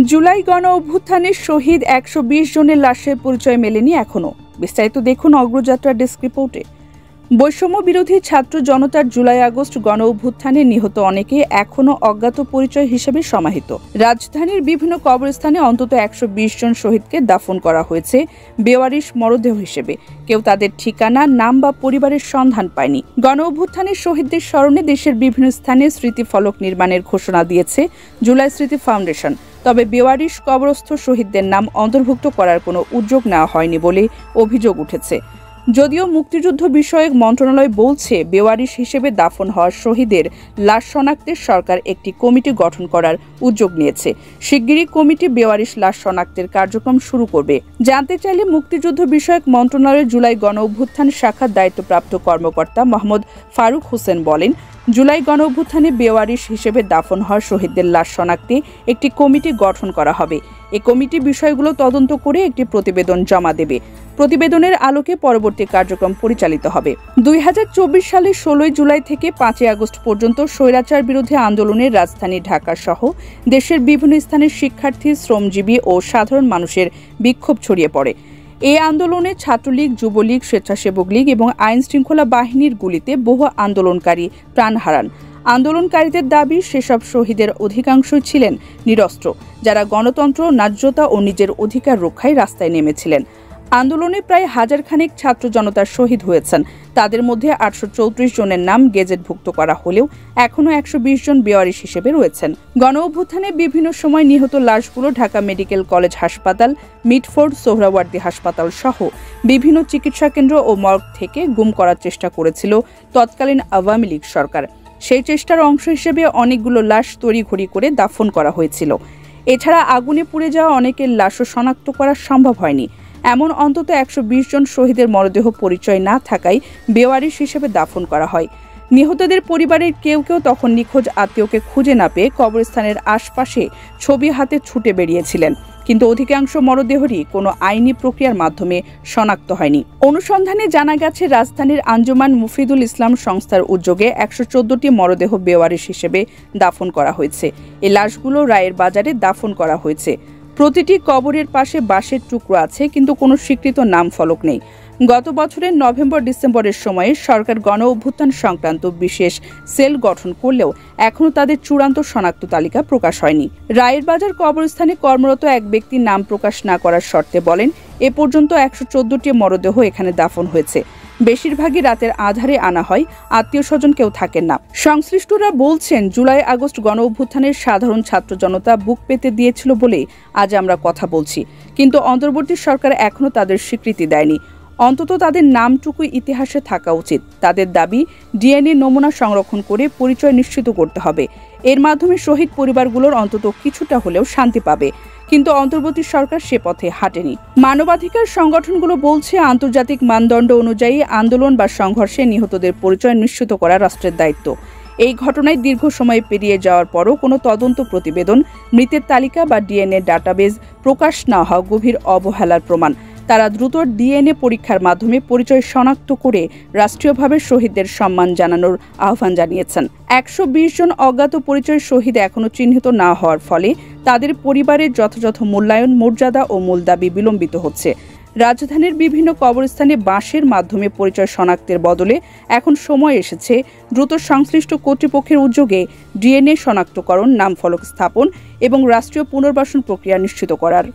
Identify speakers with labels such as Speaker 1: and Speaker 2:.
Speaker 1: জুলাই গণ অভ্যুত্থানের শহীদ ১২০ জনের লাশের পরিচয় মেলেনি এখনো। বিস্তারিত দেখুন অগ্রযাত্রা ডেস্ক রিপোর্টে। বৈষম্য বিরোধী ছাত্র জনতার জুলাই আগস্ট গণ অভ্যুত্থানে নিহত অনেকে এখনও অজ্ঞাত পরিচয় হিসেবে সমাহিত। রাজধানীর বিভিন্ন কবরস্থানে অন্তত ১২০ জন শহীদকে দাফন করা হয়েছে বেওয়ারিশ মরদেহ হিসেবে। কেউ তাদের ঠিকানা, নাম বা পরিবারের সন্ধান পায়নি। গণ অভ্যুত্থানের শহীদদের স্মরণে দেশের বিভিন্ন স্থানে স্মৃতিফলক নির্মাণের ঘোষণা দিয়েছে জুলাই স্মৃতি ফাউন্ডেশন। তবে বেওয়ারিশ কবরস্থ শহীদদের নাম অন্তর্ভুক্ত করার কোনো উদ্যোগ নেওয়া হয়নি বলে অভিযোগ উঠেছে। যদিও মুক্তিযুদ্ধ বিষয়ক মন্ত্রণালয় বলছে, বেওয়ারিশ হিসেবে দাফন হওয়া শহীদের লাশ শনাক্তের সরকার একটি কমিটি গঠন করার উদ্যোগ নিয়েছে। শিগগিরই কমিটি বেওয়ারিশ লাশ শনাক্তের কার্যক্রম শুরু করবে। জানতে চাইলে মুক্তিযুদ্ধ বিষয়ক মন্ত্রণালয়ের জুলাই গণ অভ্যুত্থান শাখার দায়িত্বপ্রাপ্ত কর্মকর্তা মোহাম্মদ ফারুক হোসেন বলেন, জুলাই গণ অভ্যুত্থানে বেওয়ারিশ হিসেবে দাফন হওয়া শহীদদের লাশ শনাক্তে একটি কমিটি গঠন করা হবে। এই কমিটি বিষয়গুলো তদন্ত করে একটি প্রতিবেদন জমা দেবে। প্রতিবেদনের আলোকে পরবর্তী কার্যক্রম পরিচালিত হবে। ২০২৪ সালের ১৬ জুলাই থেকে ৫ আগস্ট পর্যন্ত স্বৈরাচার বিরোধী আন্দোলনে রাজধানী ঢাকা সহ দেশের বিভিন্ন স্থানের শিক্ষার্থী, শ্রমজীবী ও সাধারণ মানুষের বিক্ষোভ ছড়িয়ে পড়ে। এই আন্দোলনে ছাত্রলীগ, যুবলীগ, স্বেচ্ছাসেবক লীগ এবং আইন শৃঙ্খলা বাহিনীর গুলিতে বহু আন্দোলনকারী প্রাণ হারান। আন্দোলনকারীদের দাবি, সেসব শহীদের অধিকাংশই ছিলেন নিরস্ত্র, যারা গণতন্ত্র, ন্যায্যতা ও নিজের অধিকার রক্ষায় রাস্তায় নেমেছিলেন। আন্দোলনে প্রায় হাজারখানেক ছাত্র জনতার শহীদ হয়েছেন। তাদের মধ্যে ৮৩৪ জনের নাম গেজেটভুক্ত করা হলেও এখনও ১২০ জন বেওয়ারিশ হিসেবে রয়েছেন। গণ অভ্যুত্থানে বিভিন্ন সময় নিহত লাশগুলো ঢাকা মেডিকেল কলেজ হাসপাতাল, মিটফোর্ড, সোহরাওয়ার্দী হাসপাতাল সহ বিভিন্ন চিকিৎসা কেন্দ্র ও মর্গ থেকে গুম করার চেষ্টা করেছিল তৎকালীন আওয়ামী লীগ সরকার। সেই চেষ্টার অংশ হিসেবে অনেকগুলো লাশ তড়িঘড়ি করে দাফন করা হয়েছিল। এছাড়া আগুনে পুড়ে যাওয়া অনেকের লাশও শনাক্ত করা সম্ভব হয়নি। এমন অন্তত ১২০ জন শহীদের মরদেহ পরিচয় না থাকায় বেওয়ারিশ হিসেবে দাফন করা হয়। নিহতদের পরিবারের কেউ কেউ তখন নিখোঁজ আত্মীয়কে খুঁজে না পেয়ে কবরস্থানের আশপাশে ছবি হাতে ছুটে বেরিয়েছিলেন, কিন্তু অধিকাংশ মরদেহরই কোনো আইনি প্রক্রিয়ার মাধ্যমে শনাক্ত হয়নি। অনুসন্ধানে জানা গেছে, রাজধানীর আঞ্জুমান মুফিদুল ইসলাম সংস্থার উদ্যোগে ১১৪টি মরদেহ বেওয়ারিশ হিসেবে দাফন করা হয়েছে। এই লাশগুলো রায়ের বাজারে দাফন করা হয়েছে। প্রতিটি কবরের পাশে বাঁশের টুকরো আছে, কিন্তু কোনো স্বীকৃত নাম ফলক নেই। গত বছরের নভেম্বর-ডিসেম্বরের সময়ে সরকার গণ অভ্যুত্থান সংক্রান্ত বিশেষ সেল গঠন করলেও এখনও তাদের চূড়ান্ত শনাক্ত তালিকা প্রকাশ হয়নি। রায়ের বাজার কবরস্থানে কর্মরত এক ব্যক্তির নাম প্রকাশ না করার শর্তে বলেন, এ পর্যন্ত ১১৪টি মরদেহ এখানে দাফন হয়েছে। বেশিরভাগই রাতের আধারে আনা হয়, আত্মীয় স্বজন কেউ থাকেন না। সংশ্লিষ্টরা বলছেন, জুলাই আগস্ট গণ অভ্যুত্থানের সাধারণ ছাত্র জনতা বুক পেতে দিয়েছিল বলেই আজ আমরা কথা বলছি, কিন্তু অন্তর্বর্তী সরকার এখনও তাদের স্বীকৃতি দেয়নি। অন্তত তাদের নামটুকু ইতিহাসে থাকা উচিত। তাদের দাবি, ডিএনএ নমুনা সংরক্ষণ করে পরিচয় নিশ্চিত করতে হবে। এর মাধ্যমে শহীদ পরিবারগুলোর অন্তত কিছুটা হলেও শান্তি পাবে, কিন্তু অন্তর্বর্তী সরকার সে পথে হাঁটেনি। মানবাধিকার সংগঠনগুলো বলছে, আন্তর্জাতিক মানদণ্ড অনুযায়ী আন্দোলন বা সংঘর্ষে নিহতদের পরিচয় নিশ্চিত করা রাষ্ট্রের দায়িত্ব। এই ঘটনায় দীর্ঘ সময় পেরিয়ে যাওয়ার পরও কোনো তদন্ত প্রতিবেদন, মৃতের তালিকা বা ডিএনএ ডাটাবেজ প্রকাশ না হওয়া গভীর অবহেলার প্রমাণ। তারা দ্রুত ডিএনএ পরীক্ষার মাধ্যমে পরিচয় শনাক্ত করে রাষ্ট্রীয়ভাবে শহীদদের সম্মান জানানোর আহ্বান জানিয়েছেন। ১২০ জন অজ্ঞাত পরিচয় শহীদ এখনও চিহ্নিত না হওয়ার ফলে তাদের পরিবারের যথাযথ মূল্যায়ন, মর্যাদা ও মূল দাবি বিলম্বিত হচ্ছে। রাজধানীর বিভিন্ন কবরস্থানে বাঁশের মাধ্যমে পরিচয় শনাক্তের বদলে এখন সময় এসেছে দ্রুত সংশ্লিষ্ট কর্তৃপক্ষের উদ্যোগে ডিএনএ শনাক্তকরণ, নাম ফলক স্থাপন এবং রাষ্ট্রীয় পুনর্বাসন প্রক্রিয়া নিশ্চিত করার।